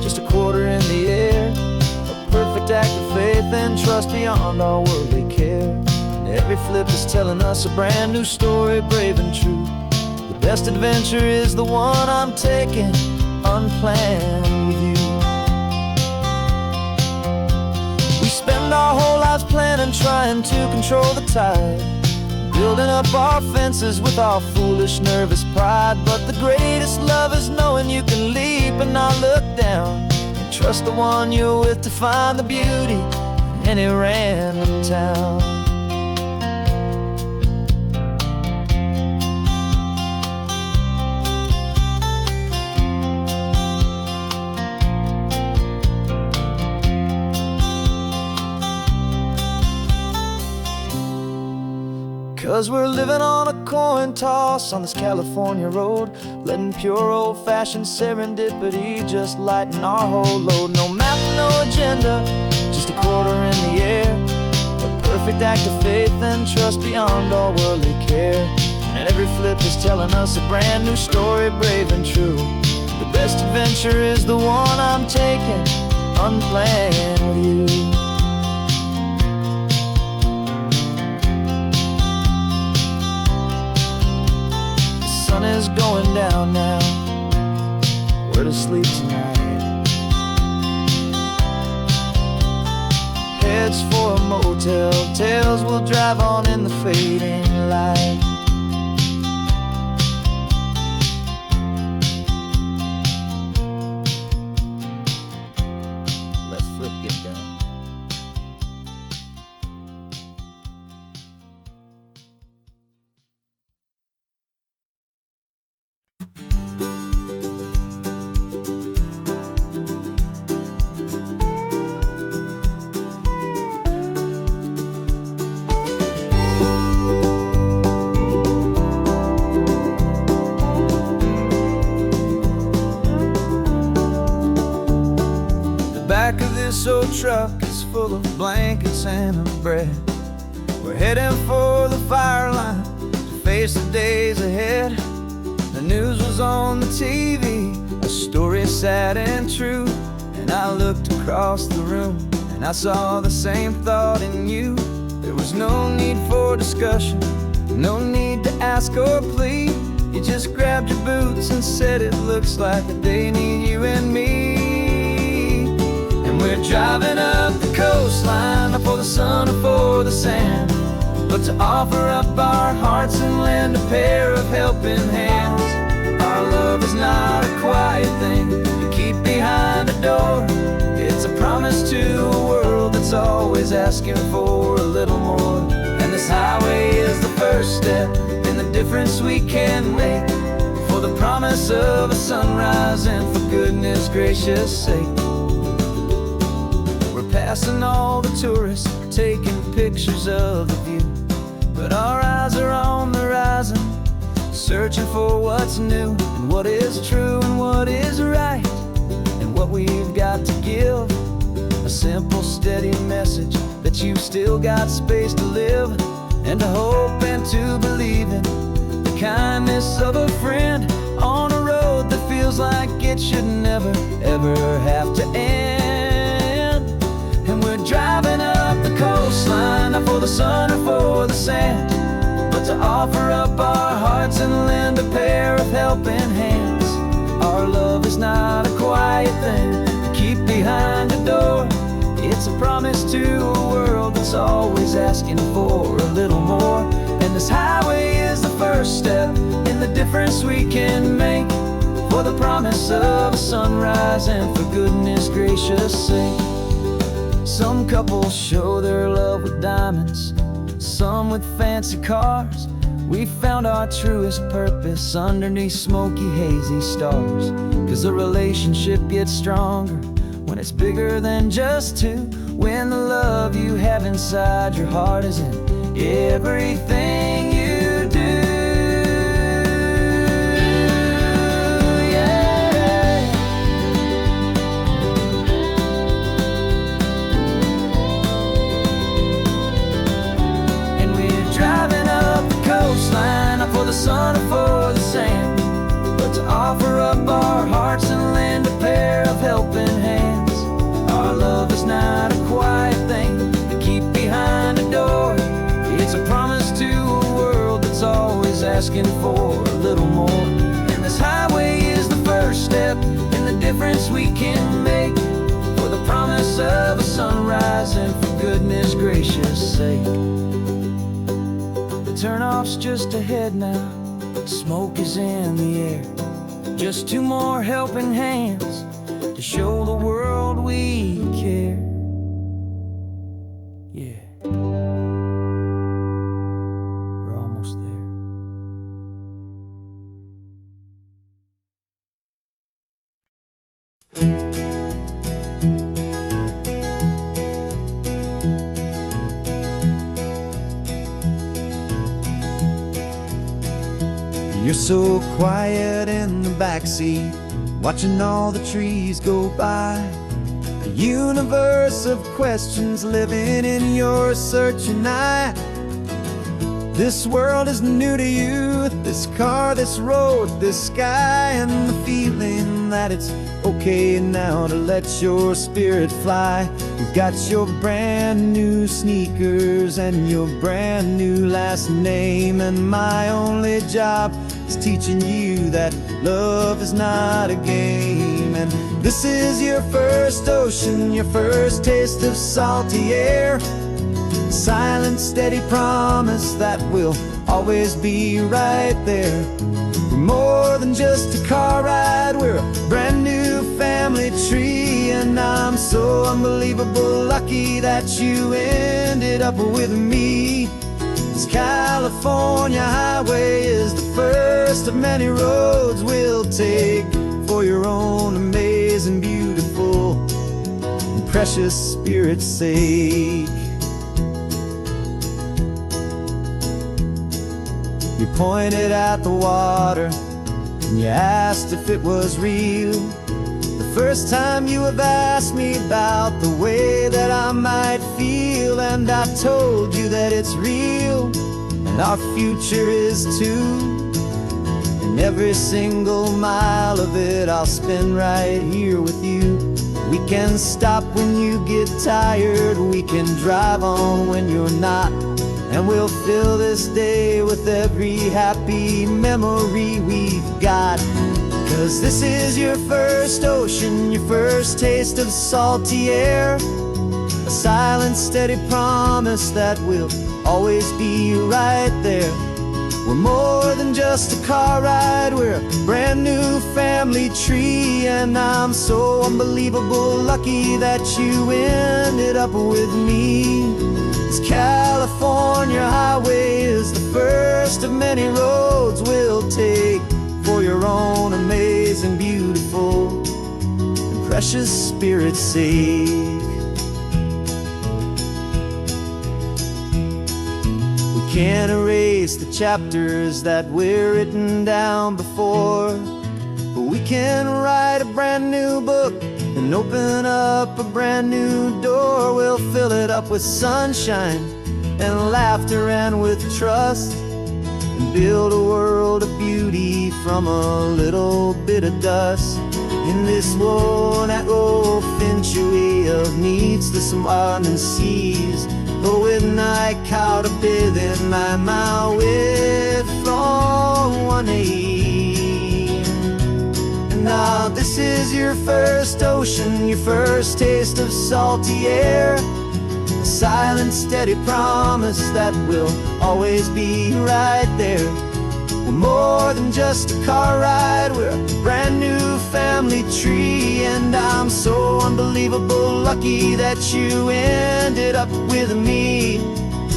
just a quarter in the air. A perfect act of faith and trust beyond our worldly care. And every flip is telling us a brand new story, brave and true. The best adventure is the one I'm taking, unplanned with you. We spend our whole lives planning, trying to control the tide, building up our fences with our foolish, nervous pride. But the greatest love is knowing you can leap and not look down, and trust the one you're with to find the beauty in any random town. 'Cause we're living on a coin toss on this California road, letting pure old-fashioned serendipity just lighten our whole load. No map, no agenda, just a quarter in the air. A perfect act of faith and trust beyond all worldly care. And every flip is telling us a brand new story, brave and true. The best adventure is the one I'm taking, unplanned with you. The sun is going down now, we're to sleep tonight. heads for a motel. Tales will drive on in the fading light. Let's flip get down. Back of this old truck is full of blankets and of bread. We're heading for the fire line to face the days ahead. The news was on the TV, a story sad and true. And I looked across the room and I saw the same thought in you. There was no need for discussion, no need to ask or plead. You just grabbed your boots and said it looks like they need you and me. We're driving up the coastline, not for the sun or for the sand, but to offer up our hearts and lend a pair of helping hands. Our love is not a quiet thing you keep behind a door. It's a promise to a world that's always asking for a little more. And this highway is the first step in the difference we can make, for the promise of a sunrise and for goodness gracious sake. Passing all the tourists, taking pictures of the view, but our eyes are on the horizon, searching for what's new and what is true and what is right, and what we've got to give. A simple, steady message that you've still got space to live, and to hope and to believe in the kindness of a friend on a road that feels like it should never, ever have to end. And we're driving up the coastline, not for the sun or for the sand, but to offer up our hearts and lend a pair of helping hands. Our love is not a quiet thing to keep behind a door. It's a promise to a world that's always asking for a little more. And this highway is the first step in the difference we can make, for the promise of a sunrise and for goodness gracious sake. Some couples show their love with diamonds, some with fancy cars. We found our truest purpose underneath smoky, hazy stars. 'Cause a relationship gets stronger when it's bigger than just two, when the love you have inside your heart is in everything you do. Not for the sun or for the sand, but to offer up our hearts and lend a pair of helping hands. Our love is not a quiet thing to keep behind a door. It's a promise to a world that's always asking for a little more. And this highway is the first step in the difference we can make, for the promise of a sunrise and for goodness gracious sake. Turnoff's just ahead now, smoke is in the air. Just two more helping hands to show the world we care. Yeah, we're almost there. You're so quiet in the backseat, watching all the trees go by. A universe of questions living in your searching eye. This world is new to you, this car, this road, this sky, and the feeling that it's okay now to let your spirit fly. You've got your brand new sneakers and your brand new last name, and my only job is teaching you that love is not a game. home. And this is your first ocean, your first taste of salty air. Silent, steady promise that we'll always be right there. We're more than just a car ride, we're a brand new family tree. And I'm so unbelievable lucky that you ended up with me. This California highway is the first of many roads we'll take for your own amazing, beautiful, and precious spirit's sake. You pointed at the water and you asked if it was real. The first time you have asked me about the way that I might feel, and I told you that it's real and our future is too. And every single mile of it I'll spend right here with you. We can stop when you get tired, we can drive on when you're not, and we'll fill this day with every happy memory we've got. 'Cause this is your first ocean, your first taste of salty air. A silent, steady promise that we'll always be right there. We're more than just a car ride, we're a brand new family tree. And I'm so unbelievable lucky that you ended up with me. This California highway is the first of many roads we'll take for your own amazing, beautiful, and precious spirit's sake. We can't erase the chapters that we're written down before, but we can write a brand new book and open up a brand new door. We'll fill it up with sunshine and laughter and with trust, and build a world of beauty from a little bit of dust. In this world that finchuí of needs the swanen seas, with night caught a bit in my mouth with from one aim. And now this is your first ocean, your first taste of salty air. A silent, steady promise that we'll always be right there. We're more than just a car ride, we're a brand new family tree. And I'm so unbelievable lucky that you ended up with me.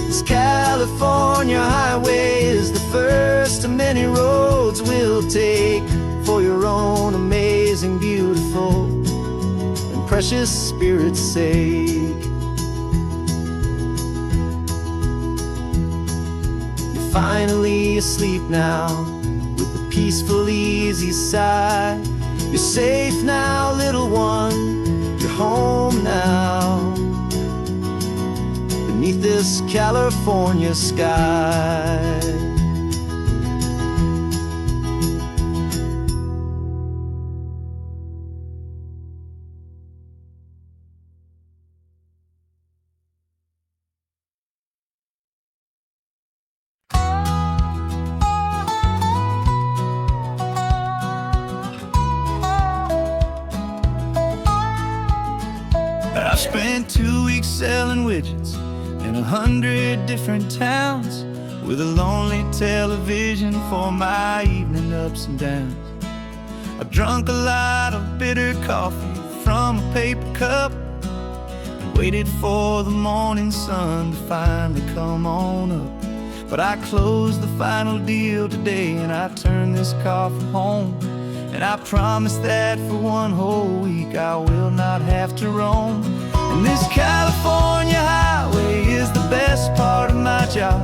This California highway is the first of many roads we'll take for your own amazing, beautiful, and precious spirit's sake. Finally asleep now, with a peaceful, easy sigh. You're safe now, little one, you're home now, beneath this California sky. I spent 2 weeks selling widgets in 100 different towns, with a lonely television for my evening ups and downs. I drank a lot of bitter coffee from a paper cup, and waited for the morning sun to finally come on up. But I closed the final deal today, and I turned this car for home. And I promise that for one whole week I will not have to roam. And this California highway is the best part of my job.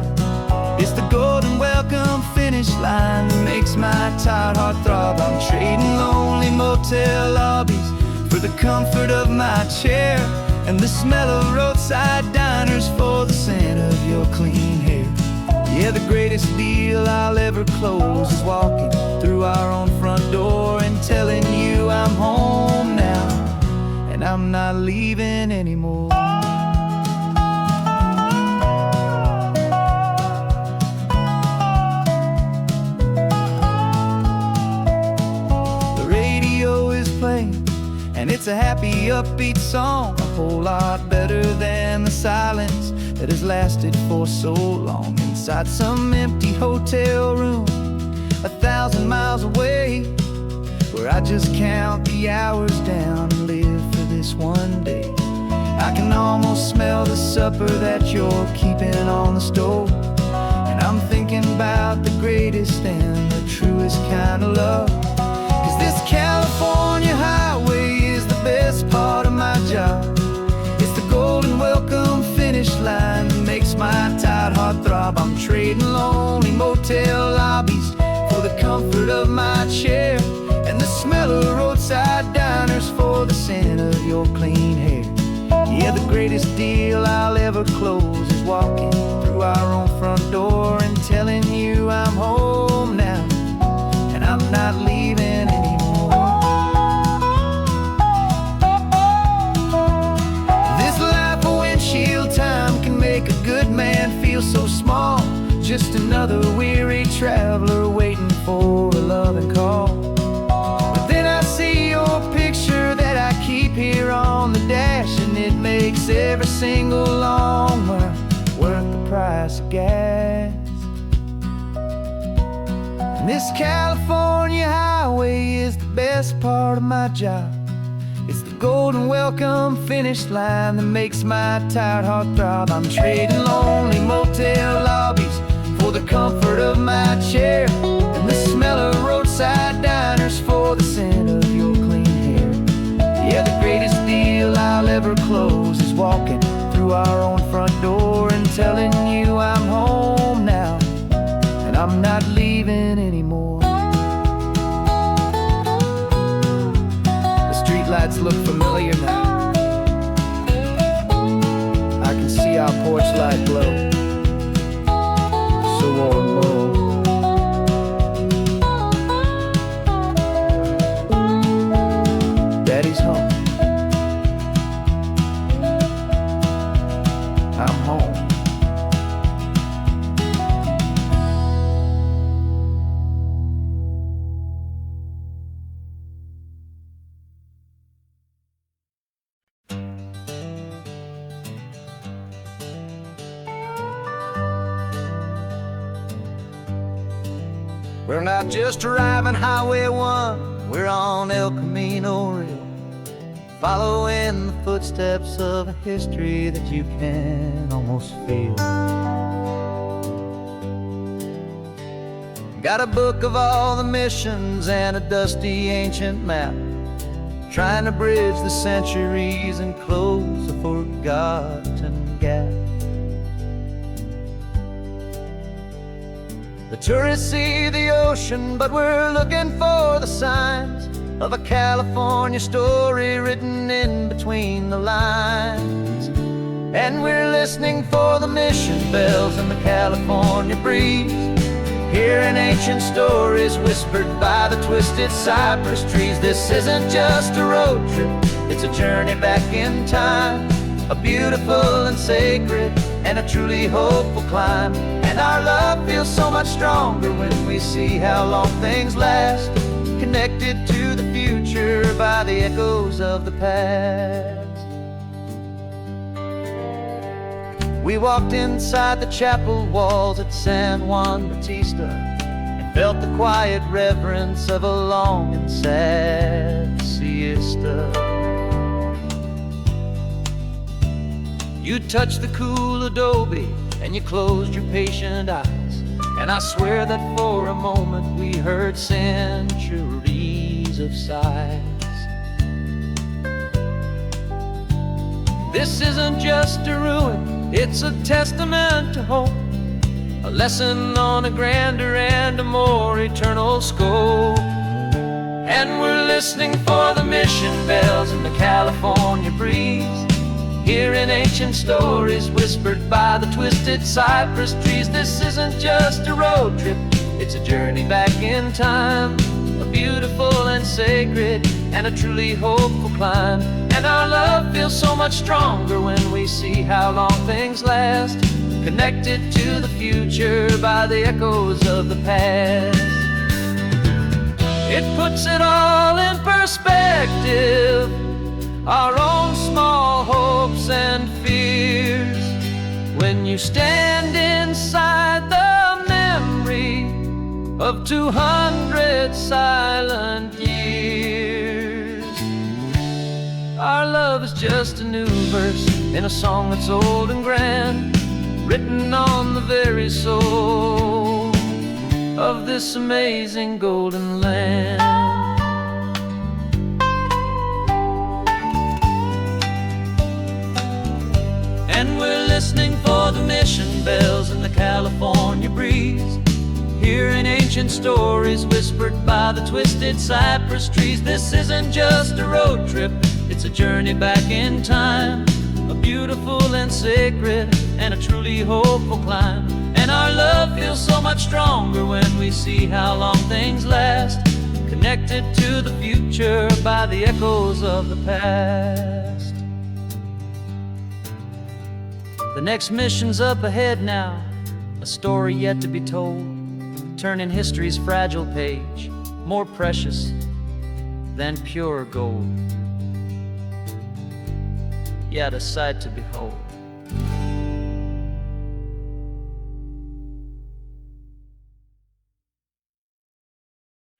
It's the golden welcome finish line that makes my tired heart throb. I'm trading lonely motel lobbies for the comfort of my chair, and the smell of roadside diners for the scent of your clean hair. Yeah, the greatest deal I'll ever close is walking through our own front door and telling you I'm home now, and I'm not leaving anymore. The radio is playing It's a happy, upbeat song, a whole lot better than the silence that has lasted for so long. Inside some empty hotel room 1,000 miles away, where I just count the hours down and live for this one day. I can almost smell the supper that you're keeping on the stove, and I'm thinking about the greatest and the truest kind of love. 'Cause this California highway is the best part of my job. It's the golden welcome finish line that makes my tired heart throb. I'm trading lonely motel lobbies for the comfort of my chair, and the smell of roadside diners for the scent of your clean hair. Yeah, the greatest deal I'll ever close is walking through our own front door and telling you I'm home now, and I'm not leaving anymore. This life of windshield time can make a good man feel so small, just another weary traveler waiting for a loving call. But then I see your picture that I keep here on the dash, and it makes every single long mile worth the price of gas. And this California highway is the best part of my job. It's the golden welcome finish line that makes my tired heart throb. I'm trading lonely motel lobbies for the comfort of my chair, and the smell of roadside diners for the scent of your clean hair. Yeah, the greatest deal I'll ever close is walking through our own front door and telling you I'm home now, and I'm not leaving anymore. The streetlights look familiar now. I can see our porch light glow, so warm, low. Daddy's home. I'm home. We're not just driving Highway 1, we're on El Camino Real, following the footsteps of a history that you can almost feel. Got a book of all the missions and a dusty ancient map, trying to bridge the centuries and close a forgotten gap. The tourists see the ocean, but we're looking for the signs of a California story written in between the lines. And we're listening for the mission bells in the California breeze, hearing ancient stories whispered by the twisted cypress trees. This isn't just a road trip, it's a journey back in time, a beautiful and sacred and a truly hopeful climb. And our love feels so much stronger when we see how long things last, connected to the future by the echoes of the past. We walked inside the chapel walls at San Juan Bautista and felt the quiet reverence of a long and sad siesta. You touched the cool adobe and you closed your patient eyes, and I swear that for a moment we heard centuries of sighs. This isn't just a ruin, it's a testament to hope, a lesson on a grander and a more eternal scope. And we're listening for the mission bells in the California breeze, hearing ancient stories whispered by the twisted cypress trees. This isn't just a road trip, it's a journey back in time, a beautiful and sacred and a truly hopeful climb. And our love feels so much stronger when we see how long things last, connected to the future by the echoes of the past. It puts it all in perspective, our own small hopes and fears. When you stand inside the memory of 200 silent years, our love is just a new verse in a song that's old and grand, written on the very soul of this amazing golden land. And we're listening for the mission bells in the California breeze, hearing ancient stories whispered by the twisted cypress trees. This isn't just a road trip, it's a journey back in time, a beautiful and sacred and a truly hopeful climb. And our love feels so much stronger when we see how long things last, connected to the future by the echoes of the past. The next mission's up ahead now, a story yet to be told, turning history's fragile page more precious than pure gold. Yet a sight to behold.